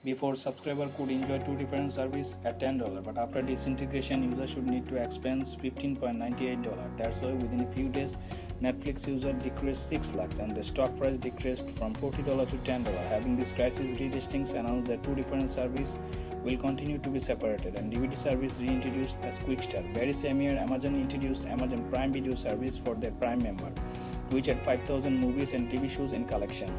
Before, subscriber could enjoy two different services at $10, but after disintegration, users should need to expense $15.98. That's why within a few days, Netflix user decreased 6 lakhs and the stock price decreased from $40 to $10. Having this crisis, Redistings announced that two different services will continue to be separated and DVD service reintroduced as Quickstar. Very same year, Amazon introduced Amazon Prime Video service for their Prime member, which had 5,000 movies and TV shows in collection.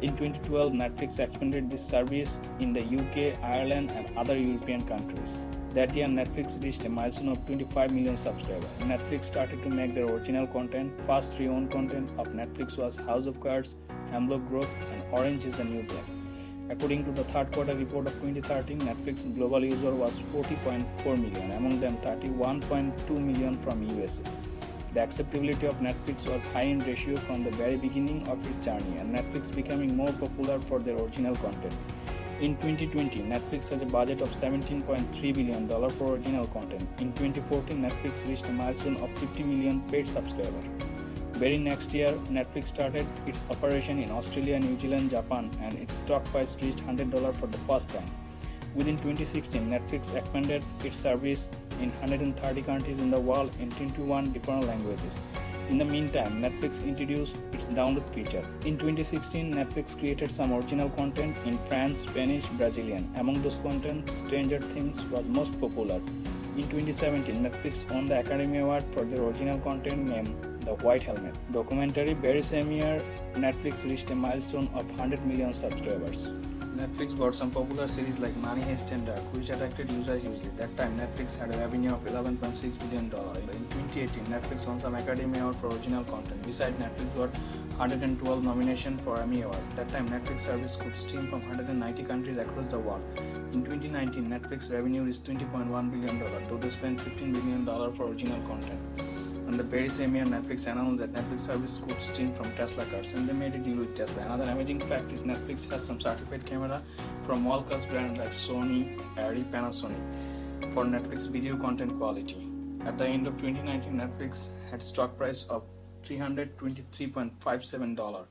In 2012, Netflix expanded this service in the UK, Ireland, and other European countries. That year, Netflix reached a milestone of 25 million subscribers. Netflix started to make their original content. First three owned content of Netflix was House of Cards, Hemlock Grove, and Orange is the New Black. According to the third quarter report of 2013, Netflix global user was 40.4 million, among them 31.2 million from USA. The acceptability of Netflix was high in ratio from the very beginning of its journey, and Netflix becoming more popular for their original content. In 2020, Netflix has a budget of $17.3 billion for original content. In 2014, Netflix reached a milestone of 50 million paid subscribers. Very next year, Netflix started its operation in Australia, New Zealand, Japan, and its stock price reached $100 for the first time. Within 2016, Netflix expanded its service in 130 countries in the world in 21 different languages. In the meantime, Netflix introduced its download feature. In 2016, Netflix created some original content in French, Spanish, Brazilian. Among those content, Stranger Things was most popular. In 2017, Netflix won the Academy Award for their original content named The White Helmet documentary. Very same year, Netflix reached a milestone of 100 million subscribers. Netflix bought some popular series like Money Heist and Dark, which attracted users hugely. That time, Netflix had a revenue of $11.6 billion. In 2018, Netflix won some Academy Award for original content. Besides, Netflix got 112 nominations for Emmy Award. That time, Netflix service could stream from 190 countries across the world. In 2019, Netflix revenue is $20.1 billion, though they spent $15 billion for original content. And the very same year, Netflix announced that Netflix service could stream from Tesla cars, and they made a deal with Tesla. Another amazing fact is Netflix has some certified camera from world-class brands like Sony, Arri, Panasonic for Netflix video content quality. At the end of 2019, Netflix had stock price of $323.57,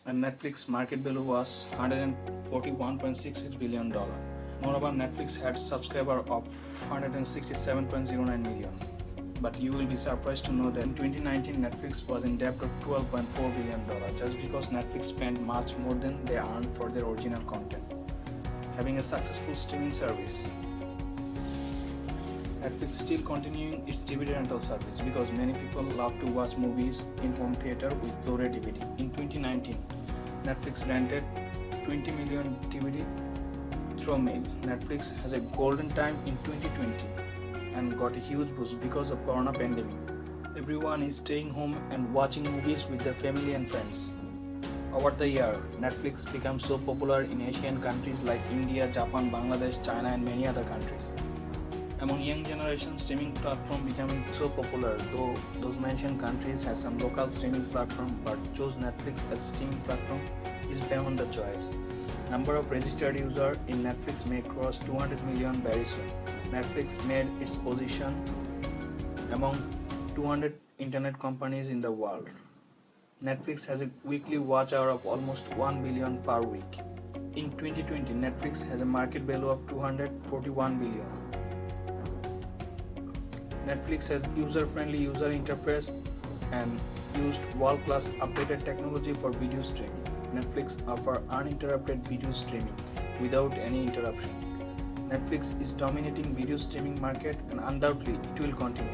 and Netflix market value was $141.66 billion. Moreover, Netflix had subscribers of 167.09 million. But you will be surprised to know that in 2019, Netflix was in debt of $12.4 billion just because Netflix spent much more than they earned for their original content. Having a successful streaming service, Netflix still continuing its DVD rental service because many people love to watch movies in home theater with Blu-ray DVD. In 2019, Netflix rented 20 million DVD through mail. Netflix has a golden time in 2020. And got a huge boost because of Corona pandemic. Everyone is staying home and watching movies with their family and friends. Over the year, Netflix became so popular in Asian countries like India, Japan, Bangladesh, China, and many other countries. Among young generation, streaming platform becoming so popular, though those mentioned countries has some local streaming platform, but chose Netflix as streaming platform is beyond the choice. Number of registered users in Netflix may cross 200 million very soon. Netflix made its position among 200 internet companies in the world. Netflix has a weekly watch hour of almost 1 billion per week. In 2020, Netflix has a market value of 241 billion. Netflix has user-friendly user interface and used world-class updated technology for video streaming. Netflix offers uninterrupted video streaming without any interruption. Netflix is dominating video streaming market and undoubtedly it will continue.